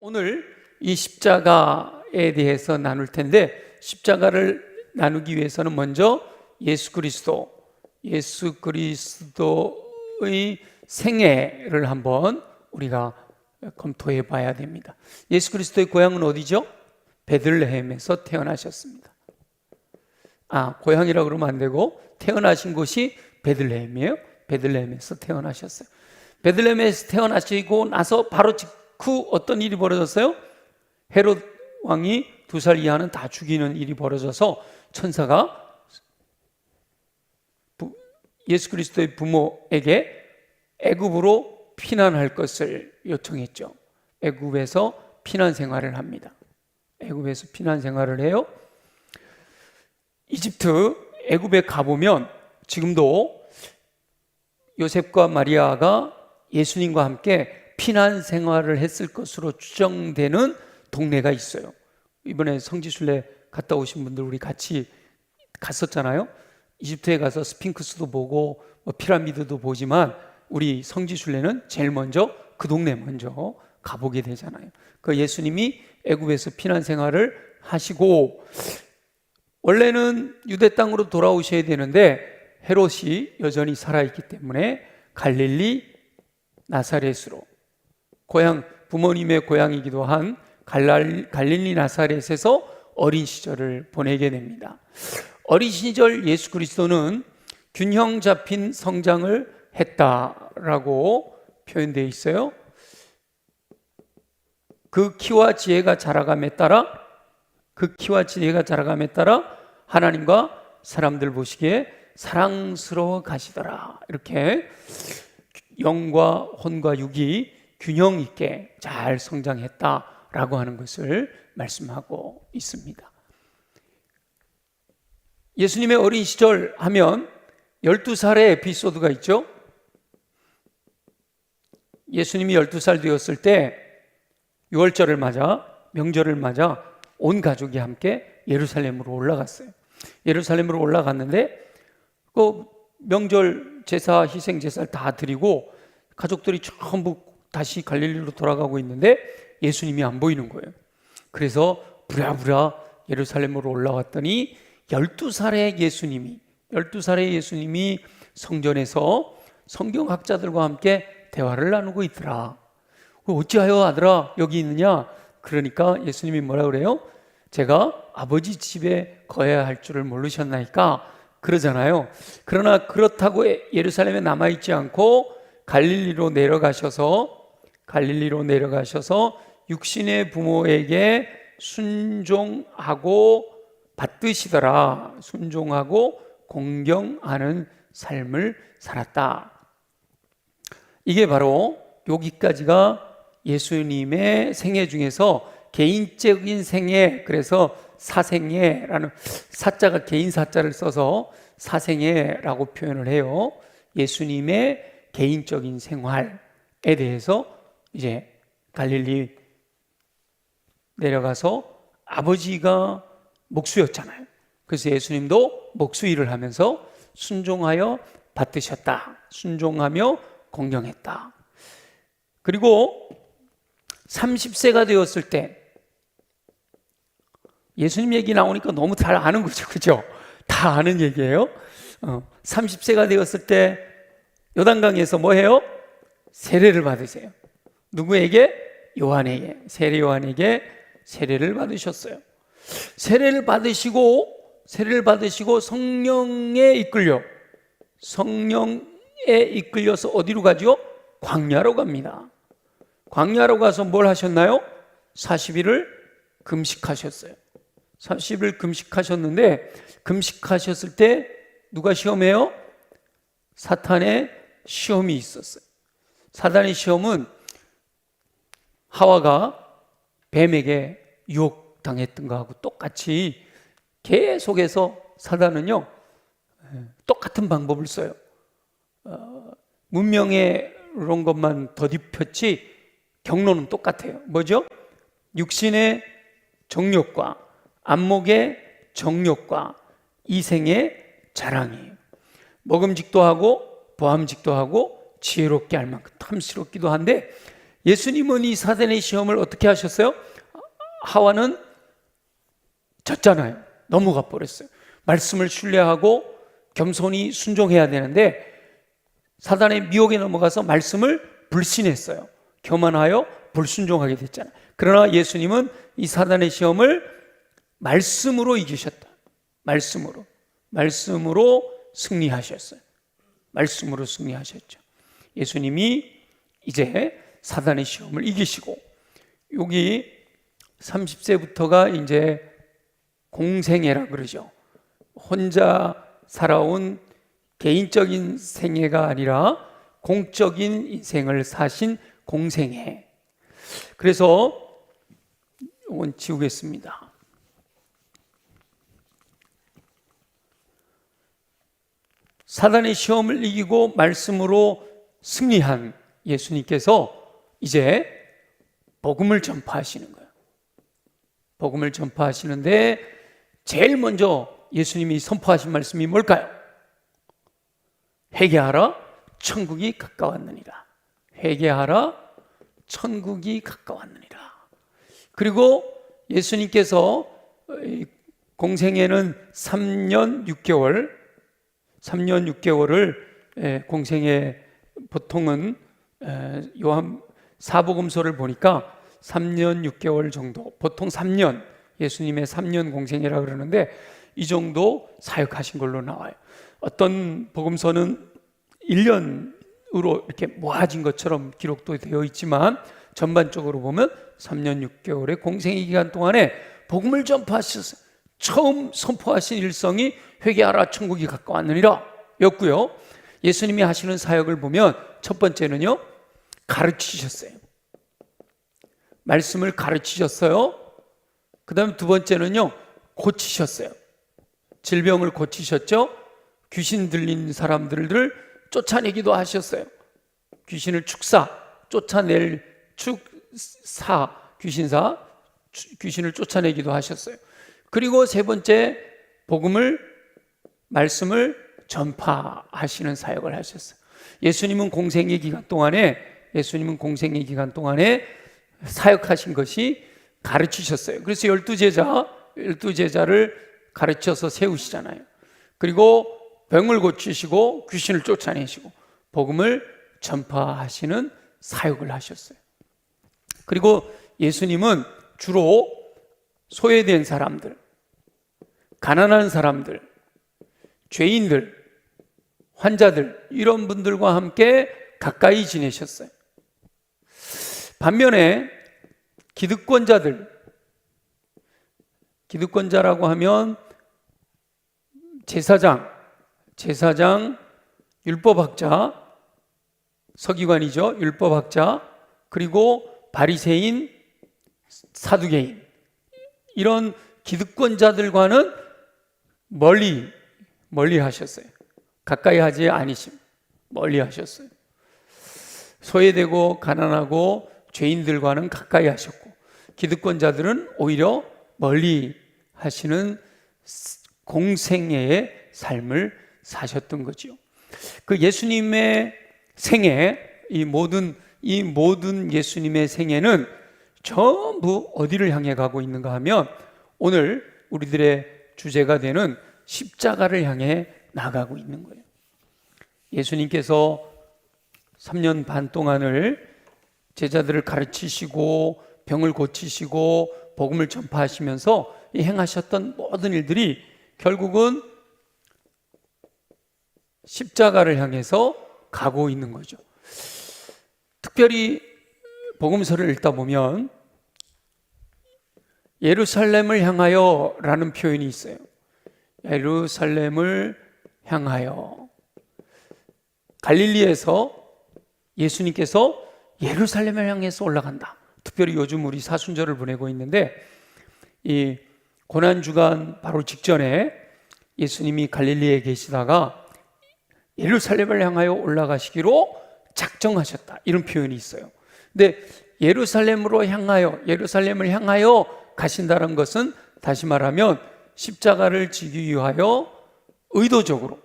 오늘 이 십자가에 대해서 나눌 텐데, 십자가를 나누기 위해서는 먼저 예수 그리스도의 생애를 한번 우리가 검토해 봐야 됩니다. 예수 그리스도의 고향은 어디죠? 베들레헴에서 태어나셨습니다. 고향이라고 그러면 안 되고 태어나신 곳이 베들레헴이에요. 베들레헴에서 태어나셨어요. 베들레헴에서 태어나시고 나서 바로 직후 어떤 일이 벌어졌어요? 헤롯 왕이 2살 이하는 다 죽이는 일이 벌어져서 천사가 예수 그리스도의 부모에게 애굽으로 피난할 것을 요청했죠. 애굽에서 피난 생활을 합니다. 애굽에서 피난 생활을 해요. 애굽에 가보면 지금도 요셉과 마리아가 예수님과 함께 피난 생활을 했을 것으로 추정되는 동네가 있어요. 이번에 성지순례 갔다 오신 분들 우리 같이 갔었잖아요. 이집트에 가서 스핑크스도 보고 피라미드도 보지만 우리 성지순례는 제일 먼저 그 동네 먼저 가보게 되잖아요. 그 예수님이 애굽에서 피난 생활을 하시고 원래는 유대 땅으로 돌아오셔야 되는데 헤롯이 여전히 살아있기 때문에 갈릴리 나사렛으로, 부모님의 고향이기도 한 갈릴리 나사렛에서 어린 시절을 보내게 됩니다. 어린 시절 예수 그리스도는 균형 잡힌 성장을 했다라고 표현되어 있어요. 그 키와 지혜가 자라감에 따라 하나님과 사람들 보시기에 사랑스러워 가시더라. 이렇게 영과 혼과 육이 균형 있게 잘 성장했다라고 하는 것을 말씀하고 있습니다. 예수님의 어린 시절 하면 12살의 에피소드가 있죠. 예수님이 12살 되었을 때 명절을 맞아 온 가족이 함께 예루살렘으로 올라갔어요. 예루살렘으로 올라갔는데 그 명절 제사, 희생 제사를 다 드리고 가족들이 전부 다시 갈릴리로 돌아가고 있는데 예수님이 안 보이는 거예요. 그래서 부랴부랴 예루살렘으로 올라왔더니 12살의 예수님이 성전에서 성경학자들과 함께 대화를 나누고 있더라. 어찌하여 아들아 여기 있느냐? 그러니까 예수님이 뭐라 그래요? 제가 아버지 집에 거해야 할 줄을 모르셨나이까? 그러잖아요. 그러나 그렇다고 예루살렘에 남아있지 않고 갈릴리로 내려가셔서 육신의 부모에게 순종하고 받드시더라. 순종하고 공경하는 삶을 살았다. 이게 바로 여기까지가 예수님의 생애 중에서 개인적인 생애, 그래서 사생애라는 사자가 개인 사자를 써서 사생애라고 표현을 해요. 예수님의 개인적인 생활에 대해서 이제 갈릴리 내려가서 아버지가 목수였잖아요. 그래서 예수님도 목수 일을 하면서 순종하여 받드셨다. 순종하며 공경했다. 그리고 30세가 되었을 때 예수님 얘기 나오니까 너무 잘 아는 거죠. 그죠? 다 아는 얘기예요. 30세가 되었을 때 요단강에서 뭐 해요? 세례를 받으세요. 누구에게? 요한에게. 세례 요한에게 세례를 받으셨어요. 세례를 받으시고 성령에 이끌려서 어디로 가죠? 광야로 갑니다. 광야로 가서 뭘 하셨나요? 40일을 금식하셨어요. 40일 금식하셨는데 금식하셨을 때 누가 시험해요? 사탄의 시험이 있었어요. 사탄의 시험은 하와가 뱀에게 유혹당했던 거하고 똑같이 계속해서 사탄은요 똑같은 방법을 써요. 문명의 것만 더딥혔지 경로는 똑같아요. 뭐죠? 육신의 정욕과 안목의 정욕과 이생의 자랑이에요. 먹음직도 하고 보암직도 하고 지혜롭게 할 만큼 탐스럽기도 한데 예수님은 이 사단의 시험을 어떻게 하셨어요? 하와는 졌잖아요. 넘어가 버렸어요. 말씀을 신뢰하고 겸손히 순종해야 되는데 사단의 미혹에 넘어가서 말씀을 불신했어요. 교만하여 불순종하게 됐잖아요. 그러나 예수님은 이 사단의 시험을 말씀으로 이기셨다. 말씀으로 승리하셨어요. 말씀으로 승리하셨죠. 예수님이 이제 사단의 시험을 이기시고, 여기 30세부터가 이제 공생애라 그러죠. 혼자 살아온 개인적인 생애가 아니라 공적인 인생을 사신 공생애. 그래서 이건 지우겠습니다. 사단의 시험을 이기고 말씀으로 승리한 예수님께서 이제 복음을 전파하시는 거예요. 복음을 전파하시는데 제일 먼저 예수님이 선포하신 말씀이 뭘까요? 회개하라, 천국이 가까웠느니라. 회개하라, 천국이 가까웠느니라. 그리고 예수님께서 공생애는 3년 6개월을 공생애, 보통은 요한 사복음서를 보니까 3년 6개월 정도, 보통 3년, 예수님의 3년 공생애라 그러는데 이 정도 사역하신 걸로 나와요. 어떤 복음서는 1년으로 이렇게 모아진 것처럼 기록도 되어 있지만 전반적으로 보면 3년 6개월의 공생애 기간 동안에 복음을 전파하셨어요. 처음 선포하신 일성이 회개하라, 천국이 가까웠느니라 였고요. 예수님이 하시는 사역을 보면 첫 번째는요, 가르치셨어요. 말씀을 가르치셨어요. 그 다음 두 번째는요, 고치셨어요. 질병을 고치셨죠. 귀신 들린 사람들을 쫓아내기도 하셨어요. 귀신을 쫓아낼 귀신을 쫓아내기도 하셨어요. 그리고 세 번째, 말씀을 전파하시는 사역을 하셨어요. 예수님은 공생애 기간 동안에 사역하신 것이 가르치셨어요. 그래서 12제자를 가르쳐서 세우시잖아요. 그리고 병을 고치시고 귀신을 쫓아내시고 복음을 전파하시는 사역을 하셨어요. 그리고 예수님은 주로 소외된 사람들, 가난한 사람들, 죄인들, 환자들, 이런 분들과 함께 가까이 지내셨어요. 반면에 기득권자라고 하면 제사장, 율법학자, 서기관이죠. 율법학자, 그리고 바리새인, 사두개인, 이런 기득권자들과는 멀리 하셨어요. 가까이 하지 아니심, 멀리 하셨어요. 소외되고 가난하고 죄인들과는 가까이 하셨고, 기득권자들은 오히려 멀리 하시는 공생애의 삶을 사셨던 거죠. 그 예수님의 생애, 이 모든 예수님의 생애는 전부 어디를 향해 가고 있는가 하면 오늘 우리들의 주제가 되는 십자가를 향해 나가고 있는 거예요. 예수님께서 3년 반 동안을 제자들을 가르치시고 병을 고치시고 복음을 전파하시면서 행하셨던 모든 일들이 결국은 십자가를 향해서 가고 있는 거죠. 특별히 복음서를 읽다 보면 예루살렘을 향하여 라는 표현이 있어요. 예루살렘을 향하여. 갈릴리에서 예수님께서 예루살렘을 향해서 올라간다. 특별히 요즘 우리 사순절을 보내고 있는데 이 고난주간 바로 직전에 예수님이 갈릴리에 계시다가 예루살렘을 향하여 올라가시기로 작정하셨다, 이런 표현이 있어요. 근데 예루살렘을 향하여 가신다는 것은 다시 말하면 십자가를 지기 위하여 의도적으로,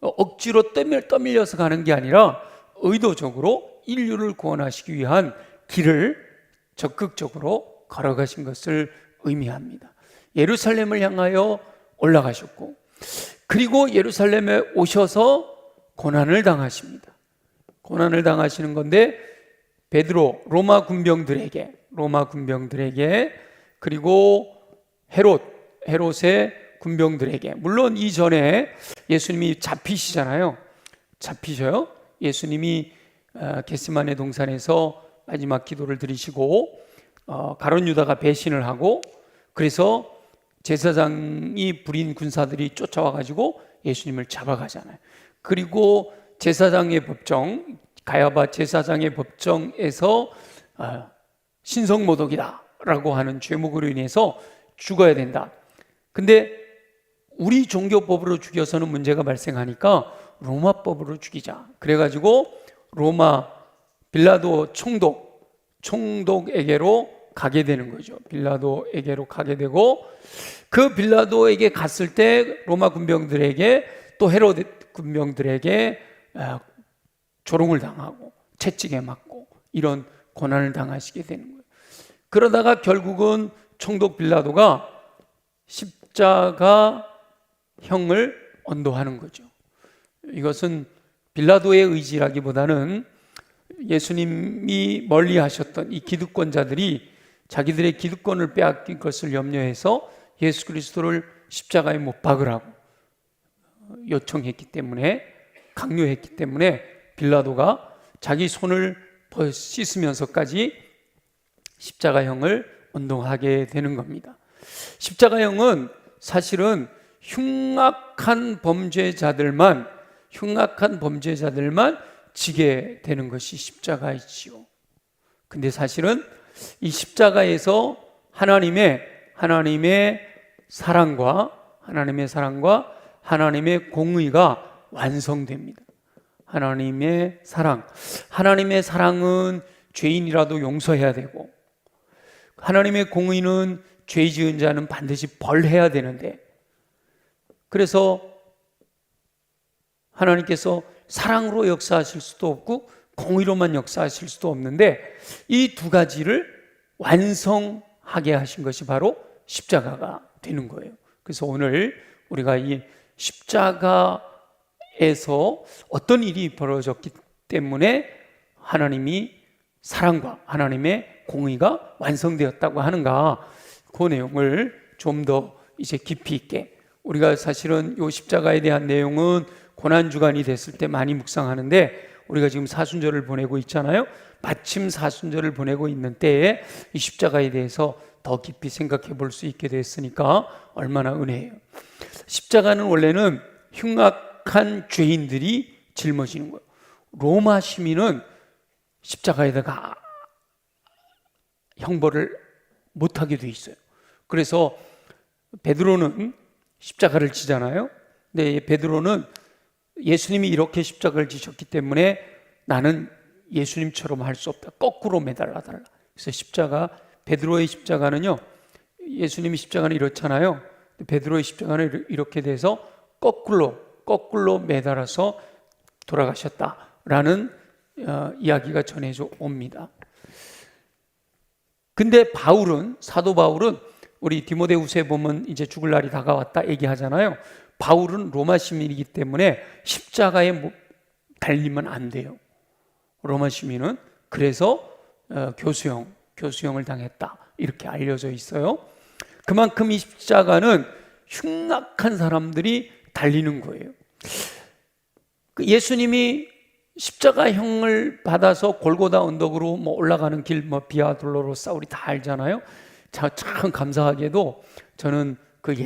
억지로 떠밀려서 가는 게 아니라 의도적으로 인류를 구원하시기 위한 길을 적극적으로 걸어가신 것을 의미합니다. 예루살렘을 향하여 올라가셨고, 그리고 예루살렘에 오셔서 고난을 당하십니다. 고난을 당하시는 건데, 베드로, 로마 군병들에게, 그리고 헤롯의 군병들에게, 물론 이전에 예수님이 잡히시잖아요. 잡히셔요. 예수님이 겟세마네 동산에서 마지막 기도를 드리시고, 가룟 유다가 배신을 하고, 그래서 제사장이 부린 군사들이 쫓아와 가지고 예수님을 잡아가잖아요. 그리고 제사장의 법정, 가야바 제사장의 법정에서 신성모독이다라고 하는 죄목으로 인해서 죽어야 된다. 근데 우리 종교법으로 죽여서는 문제가 발생하니까 로마법으로 죽이자. 그래가지고 로마 빌라도 총독에게로 가게 되는 거죠. 빌라도에게로 가게 되고, 그 빌라도에게 갔을 때 로마 군병들에게, 또 헤롯 군병들에게 조롱을 당하고 채찍에 맞고 이런 고난을 당하시게 되는 거예요. 그러다가 결국은 총독 빌라도가 십자가형을 언도하는 거죠. 이것은 빌라도의 의지라기보다는 예수님이 멀리 하셨던 이 기득권자들이 자기들의 기득권을 빼앗긴 것을 염려해서 예수 그리스도를 십자가에 못 박으라고 요청했기 때문에, 강요했기 때문에 빌라도가 자기 손을 씻으면서까지 십자가형을 운동하게 되는 겁니다. 십자가형은 사실은 흉악한 범죄자들만 지게 되는 것이 십자가이지요. 근데 사실은 이 십자가에서 하나님의 사랑과 하나님의 공의가 완성됩니다. 하나님의 사랑은 죄인이라도 용서해야 되고, 하나님의 공의는 죄 지은 자는 반드시 벌해야 되는데, 그래서 하나님께서 사랑으로 역사하실 수도 없고 공의로만 역사하실 수도 없는데, 이 두 가지를 완성하게 하신 것이 바로 십자가가 되는 거예요. 그래서 오늘 우리가 이 십자가에서 어떤 일이 벌어졌기 때문에 하나님이 사랑과 하나님의 공의가 완성되었다고 하는가, 그 내용을 좀 더 이제 깊이 있게, 우리가 사실은 이 십자가에 대한 내용은 고난주간이 됐을 때 많이 묵상하는데, 우리가 지금 사순절을 보내고 있잖아요. 마침 사순절을 보내고 있는 때에 이 십자가에 대해서 더 깊이 생각해 볼 수 있게 됐으니까 얼마나 은혜예요. 십자가는 원래는 흉악한 죄인들이 짊어지는 거예요. 로마 시민은 십자가에다가 형벌을 못하게 돼 있어요. 그래서 베드로는 십자가를 지잖아요. 근데 베드로는 예수님이 이렇게 십자가를 지셨기 때문에 나는 예수님처럼 할 수 없다, 거꾸로 매달라달라. 그래서 베드로의 십자가는요, 예수님이 십자가는 이렇잖아요. 베드로의 십자가는 이렇게 돼서 거꾸로 매달아서 돌아가셨다라는 이야기가 전해져 옵니다. 근데 사도 바울은 우리 디모데후서에 보면 이제 죽을 날이 다가왔다 얘기하잖아요. 바울은 로마 시민이기 때문에 십자가에 달리면 안 돼요. 로마 시민은. 그래서 교수형을 당했다, 이렇게 알려져 있어요. 그만큼 이 십자가는 흉악한 사람들이 달리는 거예요. 예수님이 십자가형을 받아서 골고다 언덕으로 올라가는 길, 비아 돌로로사 우리 다 알잖아요. 참 감사하게도 저는 그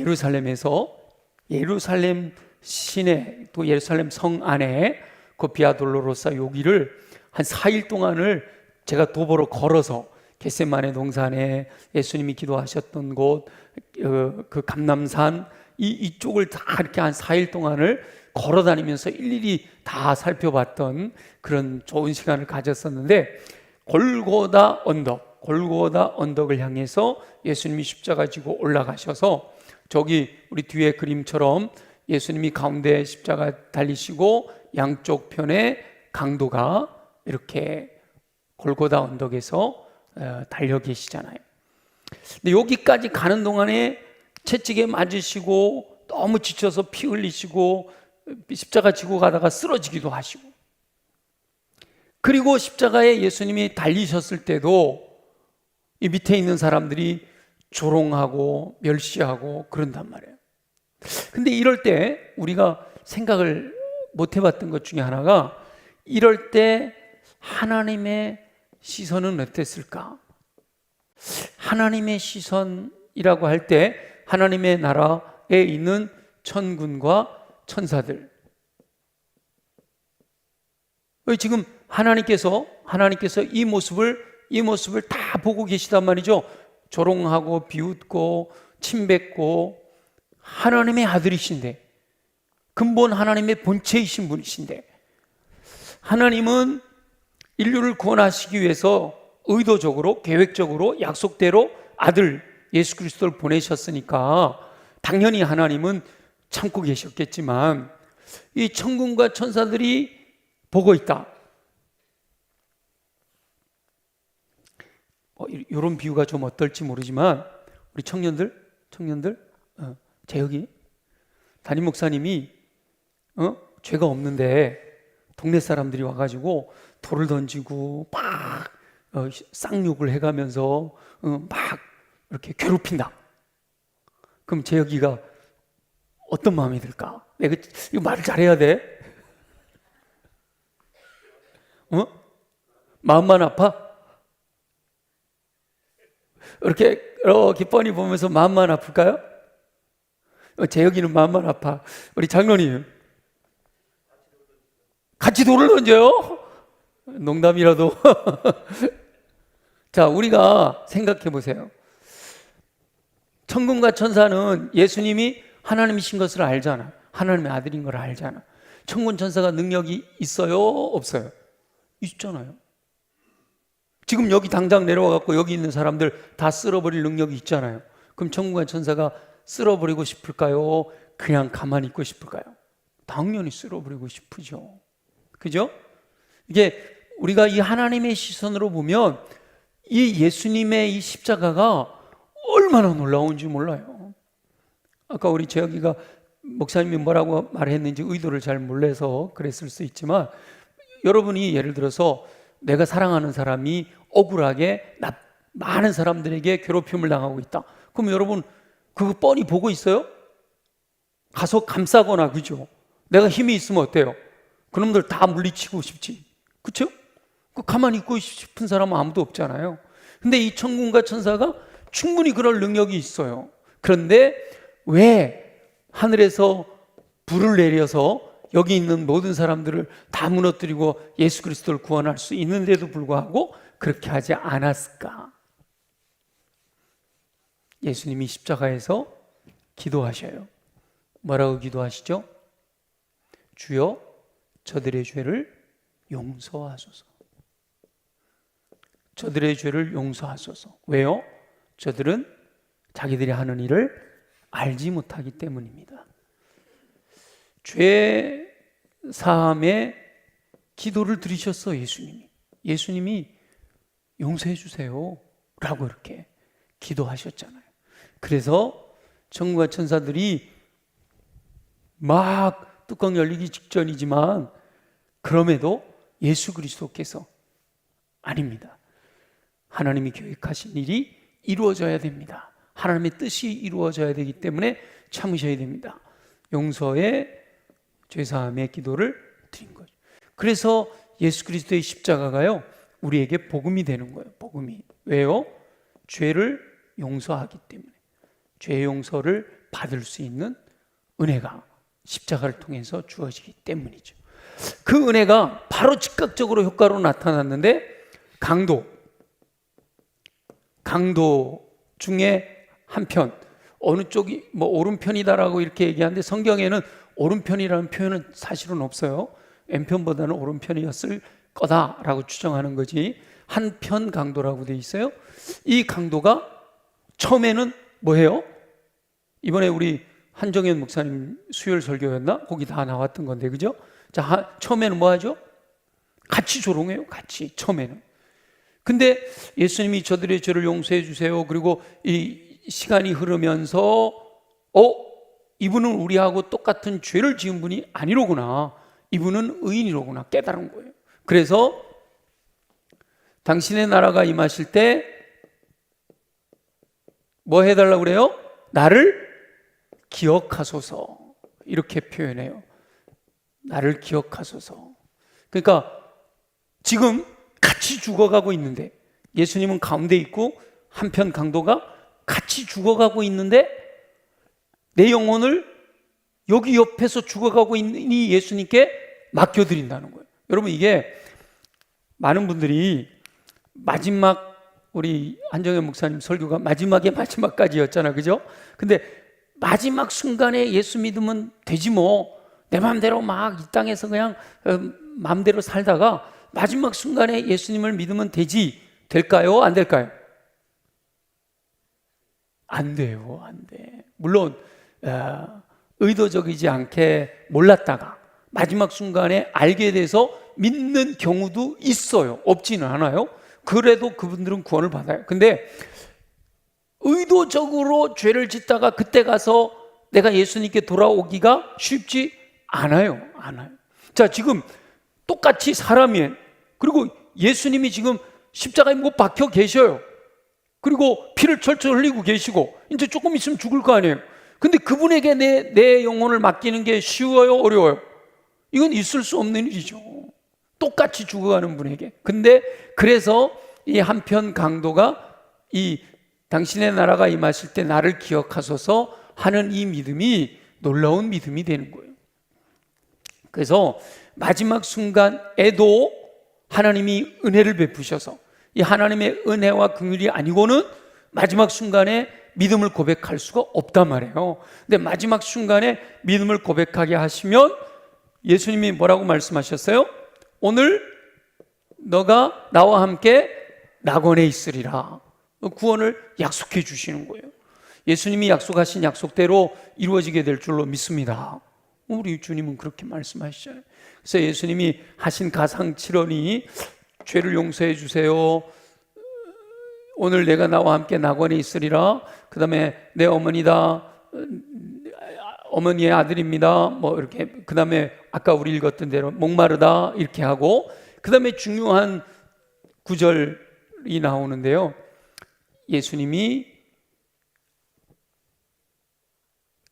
예루살렘 시내, 또 예루살렘 성 안에 그 비아 돌로로사 여기를 한 4일 동안을 제가 도보로 걸어서 겟세마네 동산에 예수님이 기도하셨던 곳, 그 감람산 이쪽을 다 이렇게 한 4일 동안을 걸어 다니면서 일일이 다 살펴봤던 그런 좋은 시간을 가졌었는데, 골고다 언덕을 향해서 예수님이 십자가 지고 올라가셔서, 저기 우리 뒤에 그림처럼 예수님이 가운데 십자가 달리시고 양쪽 편에 강도가 이렇게 골고다 언덕에서 달려 계시잖아요. 근데 여기까지 가는 동안에 채찍에 맞으시고 너무 지쳐서 피 흘리시고 십자가 지고 가다가 쓰러지기도 하시고, 그리고 십자가에 예수님이 달리셨을 때도 이 밑에 있는 사람들이 조롱하고 멸시하고 그런단 말이에요. 근데 이럴 때 우리가 생각을 못 해봤던 것 중에 하나가, 이럴 때 하나님의 시선은 어땠을까? 하나님의 시선이라고 할 때 하나님의 나라에 있는 천군과 천사들, 지금 하나님께서 이 모습을 다 보고 계시단 말이죠. 조롱하고 비웃고 침뱉고, 하나님의 아들이신데, 근본 하나님의 본체이신 분이신데, 하나님은 인류를 구원하시기 위해서 의도적으로 계획적으로 약속대로 아들 예수 그리스도를 보내셨으니까 당연히 하나님은 참고 계셨겠지만, 이 천군과 천사들이 보고 있다. 이런 비유가 좀 어떨지 모르지만, 우리 청년들 재혁이 담임 목사님이 죄가 없는데 동네 사람들이 와가지고 돌을 던지고 막 쌍욕을 해가면서 막 이렇게 괴롭힌다. 그럼 재혁이가 어떤 마음이 들까? 내가 이거 말을 잘해야 돼? 마음만 아파? 이렇게 뻔히 보면서 마음만 아플까요? 재혁이는 마음만 아파. 우리 장로님 같이 돌을 던져요? 농담이라도. 자, 우리가 생각해 보세요. 천군과 천사는 예수님이 하나님이신 것을 알잖아. 하나님의 아들인 걸 알잖아. 천군 천사가 능력이 있어요? 없어요? 있잖아요. 지금 여기 당장 내려와 갖고 여기 있는 사람들 다 쓸어버릴 능력이 있잖아요. 그럼 천군과 천사가 쓸어버리고 싶을까요? 그냥 가만히 있고 싶을까요? 당연히 쓸어버리고 싶으죠. 그죠? 이게 우리가 이 하나님의 시선으로 보면 이 예수님의 이 십자가가 얼마나 놀라운지 몰라요. 아까 우리 재혁이가 목사님이 뭐라고 말했는지 의도를 잘 몰라서 그랬을 수 있지만, 여러분이 예를 들어서 내가 사랑하는 사람이 억울하게 많은 사람들에게 괴롭힘을 당하고 있다. 그럼 여러분 그거 뻔히 보고 있어요? 가서 감싸거나, 그죠? 내가 힘이 있으면 어때요? 그놈들 다 물리치고 싶지, 그렇죠? 가만히 있고 싶은 사람은 아무도 없잖아요. 근데 이 천군과 천사가 충분히 그럴 능력이 있어요. 그런데 왜 하늘에서 불을 내려서 여기 있는 모든 사람들을 다 무너뜨리고 예수 그리스도를 구원할 수 있는데도 불구하고 그렇게 하지 않았을까? 예수님이 십자가에서 기도하셔요. 뭐라고 기도하시죠? 주여 저들의 죄를 용서하소서. 저들의 죄를 용서하소서. 왜요? 저들은 자기들이 하는 일을 알지 못하기 때문입니다. 죄 사함의 기도를 드리셨어. 예수님이 용서해 주세요 라고 이렇게 기도하셨잖아요. 그래서 천군과 천사들이 막 뚜껑 열리기 직전이지만, 그럼에도 예수 그리스도께서 아닙니다. 하나님이 계획하신 일이 이루어져야 됩니다. 하나님의 뜻이 이루어져야 되기 때문에 참으셔야 됩니다. 용서의 죄사함의 기도를 드린 거죠. 그래서 예수 그리스도의 십자가가요, 우리에게 복음이 되는 거예요. 복음이. 왜요? 죄를 용서하기 때문에. 죄 용서를 받을 수 있는 은혜가 십자가를 통해서 주어지기 때문이죠. 그 은혜가 바로 즉각적으로 효과로 나타났는데, 강도 중에 한편, 어느 쪽이 오른편이다라고 이렇게 얘기하는데, 성경에는 오른편이라는 표현은 사실은 없어요. 왼편보다는 오른편이었을 거다라고 추정하는 거지, 한편 강도라고 돼 있어요. 이 강도가 처음에는 뭐예요? 이번에 우리 한정현 목사님 수요일 설교였나? 거기 다 나왔던 건데, 그죠? 자, 처음에는 뭐 하죠? 같이 조롱해요. 같이 처음에는. 근데 예수님이 저들의 죄를 용서해 주세요. 그리고 이 시간이 흐르면서 이분은 우리하고 똑같은 죄를 지은 분이 아니로구나. 이분은 의인이로구나 깨달은 거예요. 그래서 당신의 나라가 임하실 때 뭐 해달라고 그래요? 나를 기억하소서. 이렇게 표현해요. 나를 기억하소서. 그러니까 지금 같이 죽어가고 있는데, 예수님은 가운데 있고 한편 강도가 같이 죽어가고 있는데 내 영혼을 여기 옆에서 죽어가고 있는 이 예수님께 맡겨드린다는 거예요. 여러분, 이게 많은 분들이 마지막, 우리 한정현 목사님 설교가 마지막에 마지막까지였잖아, 그죠? 근데 마지막 순간에 예수 믿으면 되지 뭐, 내 마음대로 막 이 땅에서 그냥 마음대로 살다가 마지막 순간에 예수님을 믿으면 되지, 될까요? 안 될까요? 안 돼요, 안 돼. 물론 의도적이지 않게 몰랐다가 마지막 순간에 알게 돼서 믿는 경우도 있어요. 없지는 않아요. 그래도 그분들은 구원을 받아요. 근데 의도적으로 죄를 짓다가 그때 가서 내가 예수님께 돌아오기가 쉽지 않아요. 자, 지금 똑같이 사람이에요. 그리고 예수님이 지금 십자가에 못 박혀 계셔요. 그리고 피를 철철 흘리고 계시고 이제 조금 있으면 죽을 거 아니에요. 근데 그분에게 내 영혼을 맡기는 게 쉬워요, 어려워요? 이건 있을 수 없는 일이죠. 똑같이 죽어가는 분에게. 근데 그래서 이 한편 강도가 이 당신의 나라가 임하실 때 나를 기억하소서 하는 이 믿음이 놀라운 믿음이 되는 거예요. 그래서 마지막 순간에도 하나님이 은혜를 베푸셔서 이 하나님의 은혜와 긍휼이 아니고는 마지막 순간에 믿음을 고백할 수가 없단 말이에요. 근데 마지막 순간에 믿음을 고백하게 하시면 예수님이 뭐라고 말씀하셨어요? 오늘 너가 나와 함께 낙원에 있으리라. 구원을 약속해 주시는 거예요. 예수님이 약속하신 약속대로 이루어지게 될 줄로 믿습니다. 우리 주님은 그렇게 말씀하시잖아요. 그래서 예수님이 하신 가상칠언이 죄를 용서해 주세요, 오늘 내가 나와 함께 낙원에 있으리라, 그 다음에 내 어머니다, 어머니의 아들입니다, 뭐 이렇게, 그 다음에 아까 우리 읽었던 대로 목마르다 이렇게 하고, 그 다음에 중요한 구절이 나오는데요. 예수님이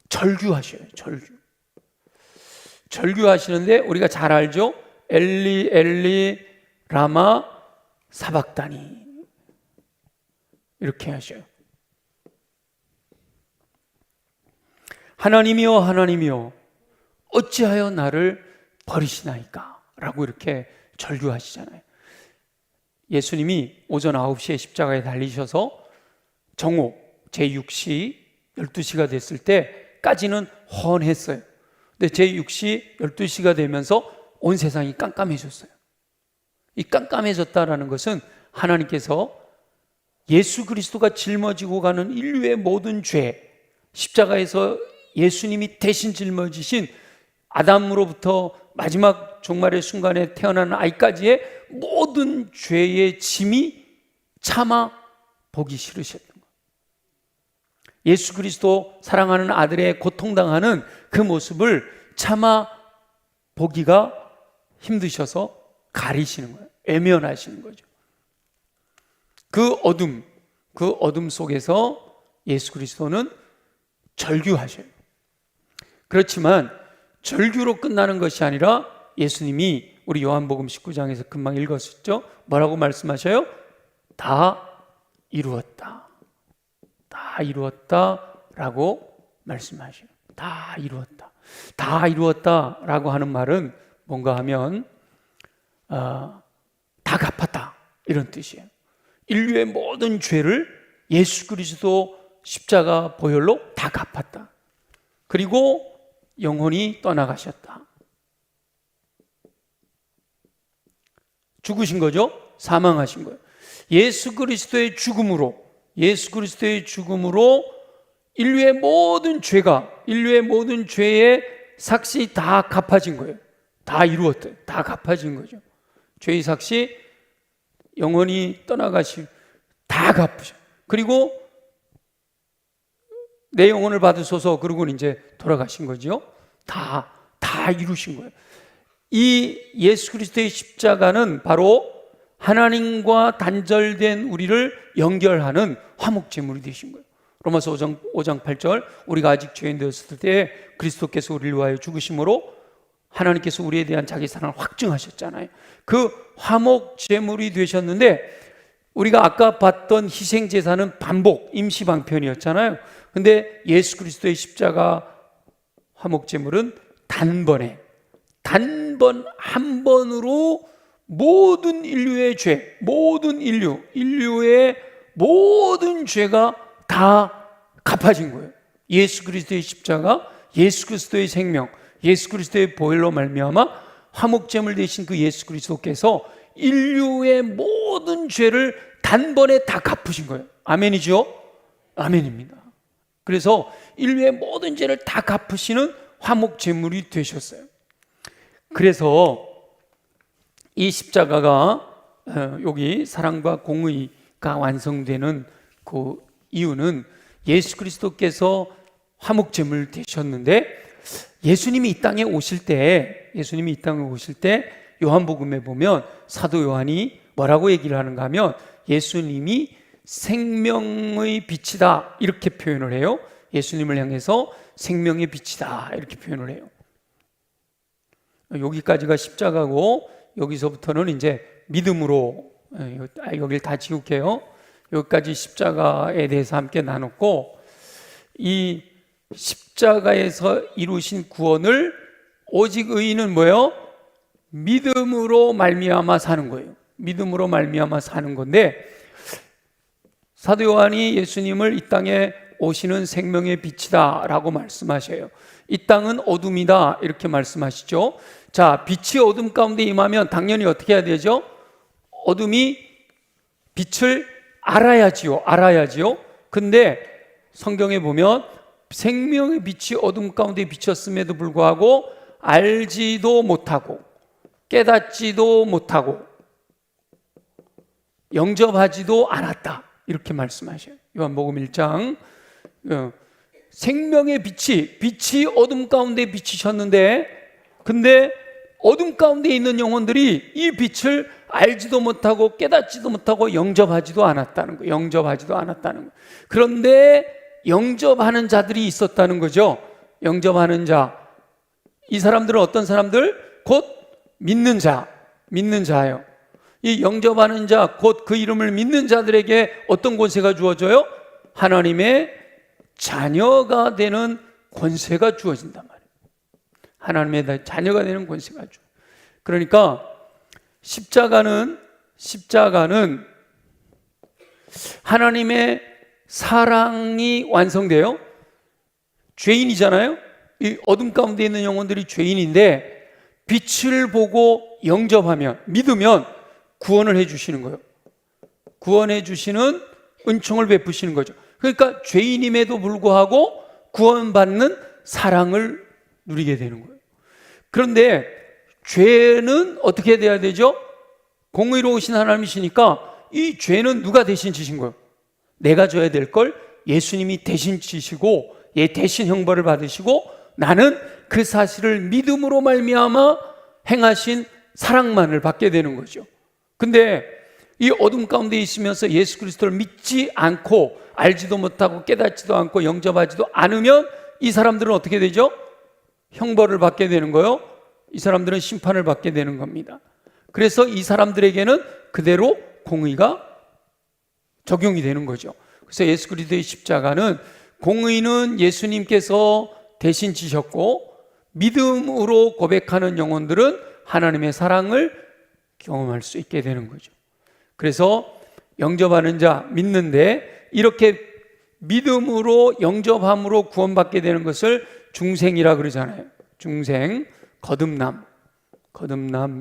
절규하셔요. 절규하시는데 우리가 잘 알죠? 엘리 엘리 라마 사박다니 이렇게 하셔요. 하나님이여 하나님이여 어찌하여 나를 버리시나이까 라고 이렇게 절규하시잖아요. 예수님이 오전 9시에 십자가에 달리셔서 정오 제6시 12시가 됐을 때까지는 헌했어요. 근데 제6시 12시가 되면서 온 세상이 깜깜해졌어요. 이 깜깜해졌다라는 것은 하나님께서 예수 그리스도가 짊어지고 가는 인류의 모든 죄, 십자가에서 예수님이 대신 짊어지신 아담으로부터 마지막 종말의 순간에 태어난 아이까지의 모든 죄의 짐이 참아 보기 싫으셨던 거예요. 예수 그리스도 사랑하는 아들의 고통당하는 그 모습을 참아 보기가 힘드셔서 가리시는 거예요. 외면하시는 거죠. 그 어둠 속에서 예수 그리스도는 절규하셔요. 그렇지만 절규로 끝나는 것이 아니라 예수님이 우리 요한복음 19장에서 금방 읽었었죠. 뭐라고 말씀하셔요? 다 이루었다. 다 이루었다라고 말씀하셔요. 다 이루었다. 다 이루었다라고 하는 말은 뭔가 하면 다 갚았다 이런 뜻이에요. 인류의 모든 죄를 예수 그리스도 십자가 보혈로 다 갚았다. 그리고 영혼이 떠나가셨다. 죽으신 거죠? 사망하신 거예요. 예수 그리스도의 죽음으로 인류의 모든 죄의 삭시 다 갚아진 거예요. 다 이루었대요. 다 갚아진 거죠. 죄의 삭시 영원히 떠나가시 다 갚으셔. 그리고 내 영혼을 받으소서 그러고 이제 돌아가신 거죠. 다 이루신 거예요. 이 예수 그리스도의 십자가는 바로 하나님과 단절된 우리를 연결하는 화목제물이 되신 거예요. 로마서 5장 8절, 우리가 아직 죄인 되었을 때 그리스도께서 우리를 위하여 죽으심으로 하나님께서 우리에 대한 자기 사랑을 확증하셨잖아요. 그 화목제물이 되셨는데, 우리가 아까 봤던 희생제사는 반복, 임시방편이었잖아요. 근데 예수 그리스도의 십자가 화목제물은 단번 한 번으로 모든 인류의 죄, 인류의 모든 죄가 다 갚아진 거예요. 예수 그리스도의 십자가, 예수 그리스도의 생명, 예수 그리스도의 보혈로 말미암아 화목제물 되신 그 예수 그리스도께서 인류의 모든 죄를 단번에 다 갚으신 거예요. 아멘이죠? 아멘입니다. 그래서 인류의 모든 죄를 다 갚으시는 화목제물이 되셨어요. 그래서 이 십자가가 여기 사랑과 공의가 완성되는 그 이유는 예수 그리스도께서 화목제물 되셨는데, 예수님이 이 땅에 오실 때 요한복음에 보면 사도 요한이 뭐라고 얘기를 하는가 하면, 예수님이 생명의 빛이다 이렇게 표현을 해요. 예수님을 향해서 생명의 빛이다 이렇게 표현을 해요. 여기까지가 십자가고, 여기서부터는 이제 믿음으로, 여기를 다 지울게요. 여기까지 십자가에 대해서 함께 나눴고, 이 십자가에서 이루신 구원을 오직 의인은 뭐예요? 믿음으로 말미암아 사는 거예요. 믿음으로 말미암아 사는 건데, 사도 요한이 예수님을 이 땅에 오시는 생명의 빛이다 라고 말씀하셔요. 이 땅은 어둠이다 이렇게 말씀하시죠. 자, 빛이 어둠 가운데 임하면 당연히 어떻게 해야 되죠? 어둠이 빛을 알아야지요. 근데 성경에 보면 생명의 빛이 어둠 가운데 비쳤음에도 불구하고 알지도 못하고 깨닫지도 못하고 영접하지도 않았다 이렇게 말씀하셔요. 요한복음 1장. 생명의 빛이 어둠 가운데 비치셨는데, 근데 어둠 가운데 있는 영혼들이 이 빛을 알지도 못하고 깨닫지도 못하고 영접하지도 않았다는 거예요. 그런데 영접하는 자들이 있었다는 거죠. 영접하는 자. 이 사람들은 어떤 사람들? 곧 믿는 자예요. 이 영접하는 자, 곧 그 이름을 믿는 자들에게 어떤 권세가 주어져요? 하나님의 자녀가 되는 권세가 주어진단 말이에요. 하나님의 자녀가 되는 권세가 주어져요. 그러니까 십자가는 하나님의 사랑이 완성돼요. 죄인이잖아요. 이 어둠 가운데 있는 영혼들이 죄인인데, 빛을 보고 영접하면, 믿으면 구원을 해주시는 거예요. 구원해 주시는 은총을 베푸시는 거죠. 그러니까 죄인임에도 불구하고 구원받는 사랑을 누리게 되는 거예요. 그런데 죄는 어떻게 돼야 되죠? 공의로우신 하나님이시니까 이 죄는 누가 대신 지신 거예요? 내가 져야 될 걸 예수님이 대신 지시고, 대신 형벌을 받으시고, 나는 그 사실을 믿음으로 말미암아 행하신 사랑만을 받게 되는 거죠. 근데 이 어둠 가운데 있으면서 예수 그리스도를 믿지 않고 알지도 못하고 깨닫지도 않고 영접하지도 않으면 이 사람들은 어떻게 되죠? 형벌을 받게 되는 거예요. 이 사람들은 심판을 받게 되는 겁니다. 그래서 이 사람들에게는 그대로 공의가 적용이 되는 거죠. 그래서 예수 그리스도의 십자가는, 공의는 예수님께서 대신 지셨고, 믿음으로 고백하는 영혼들은 하나님의 사랑을 경험할 수 있게 되는 거죠. 그래서 영접하는 자, 믿는데 이렇게 믿음으로 영접함으로 구원받게 되는 것을 중생이라 그러잖아요. 중생, 거듭남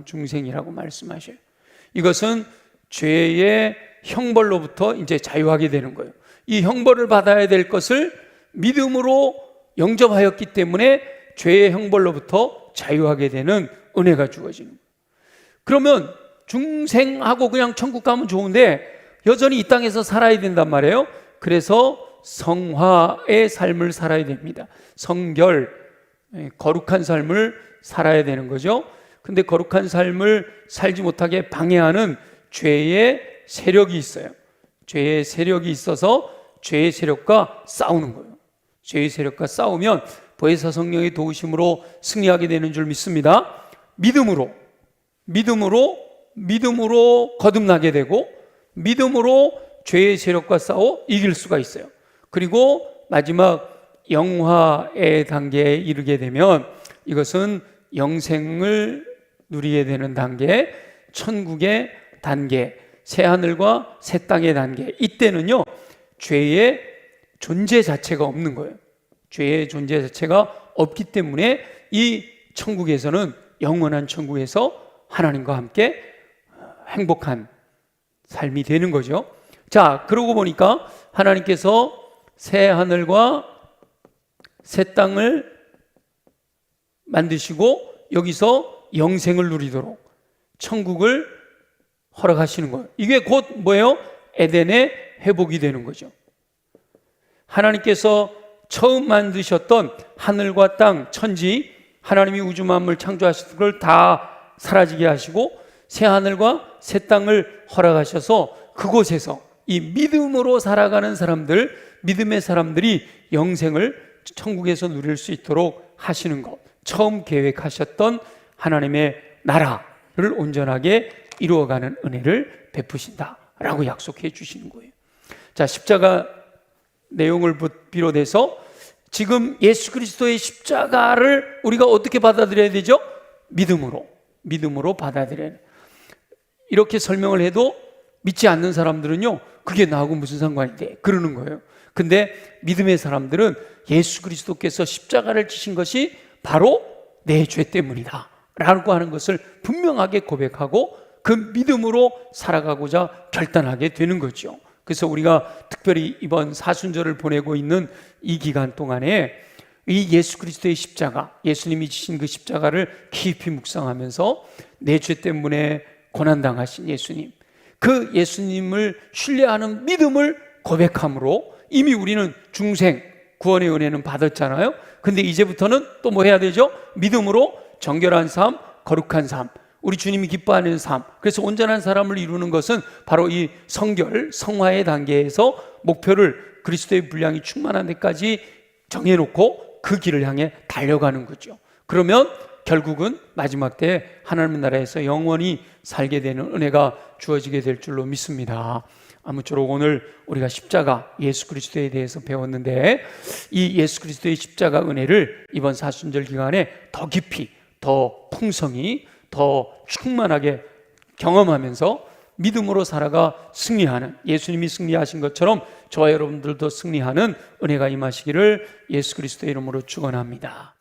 중생이라고 말씀하셔요. 이것은 죄의 형벌로부터 이제 자유하게 되는 거예요. 이 형벌을 받아야 될 것을 믿음으로 영접하였기 때문에 죄의 형벌로부터 자유하게 되는 은혜가 주어지는 거예요. 그러면 중생하고 그냥 천국 가면 좋은데 여전히 이 땅에서 살아야 된단 말이에요. 그래서 성화의 삶을 살아야 됩니다. 성결, 거룩한 삶을 살아야 되는 거죠. 근데 거룩한 삶을 살지 못하게 방해하는 죄의 세력이 있어요. 죄의 세력이 있어서 죄의 세력과 싸우는 거예요. 죄의 세력과 싸우면 보혜사 성령의 도우심으로 승리하게 되는 줄 믿습니다. 믿음으로 거듭나게 되고 믿음으로 죄의 세력과 싸워 이길 수가 있어요. 그리고 마지막 영화의 단계에 이르게 되면 이것은 영생을 누리게 되는 단계, 천국의 단계, 새하늘과 새 땅의 단계. 이때는요 죄의 존재 자체가 없는 거예요. 죄의 존재 자체가 없기 때문에 이 천국에서는, 영원한 천국에서 하나님과 함께 행복한 삶이 되는 거죠. 자, 그러고 보니까 하나님께서 새 하늘과 새 땅을 만드시고 여기서 영생을 누리도록 천국을 허락하시는 거예요. 이게 곧 뭐예요? 에덴의 회복이 되는 거죠. 하나님께서 처음 만드셨던 하늘과 땅, 천지, 하나님이 우주 만물 창조하신 걸 다 사라지게 하시고 새 하늘과 새 땅을 허락하셔서 그곳에서 이 믿음으로 살아가는 사람들, 믿음의 사람들이 영생을 천국에서 누릴 수 있도록 하시는 것, 처음 계획하셨던 하나님의 나라를 온전하게 이루어가는 은혜를 베푸신다라고 약속해 주시는 거예요. 자, 십자가 내용을 비롯해서 지금 예수 그리스도의 십자가를 우리가 어떻게 받아들여야 되죠? 믿음으로 받아들여야 돼요. 이렇게 설명을 해도 믿지 않는 사람들은요, 그게 나하고 무슨 상관이 돼? 그러는 거예요. 근데 믿음의 사람들은 예수 그리스도께서 십자가를 지신 것이 바로 내 죄 때문이다 라고 하는 것을 분명하게 고백하고 그 믿음으로 살아가고자 결단하게 되는 거죠. 그래서 우리가 특별히 이번 사순절을 보내고 있는 이 기간 동안에 이 예수 그리스도의 십자가, 예수님이 지신 그 십자가를 깊이 묵상하면서 내 죄 때문에 고난당하신 예수님, 그 예수님을 신뢰하는 믿음을 고백함으로 이미 우리는 중생 구원의 은혜는 받았잖아요. 근데 이제부터는 또 뭐 해야 되죠? 믿음으로 정결한 삶, 거룩한 삶, 우리 주님이 기뻐하는 삶. 그래서 온전한 사람을 이루는 것은 바로 이 성결, 성화의 단계에서 목표를 그리스도의 분량이 충만한 데까지 정해놓고 그 길을 향해 달려가는 거죠. 그러면 결국은 마지막 때 하나님 나라에서 영원히 살게 되는 은혜가 주어지게 될 줄로 믿습니다. 아무쪼록 오늘 우리가 십자가, 예수 그리스도에 대해서 배웠는데 이 예수 그리스도의 십자가 은혜를 이번 사순절 기간에 더 깊이, 더 풍성히, 더 충만하게 경험하면서 믿음으로 살아가 승리하는, 예수님이 승리하신 것처럼 저와 여러분들도 승리하는 은혜가 임하시기를 예수 그리스도의 이름으로 축원합니다.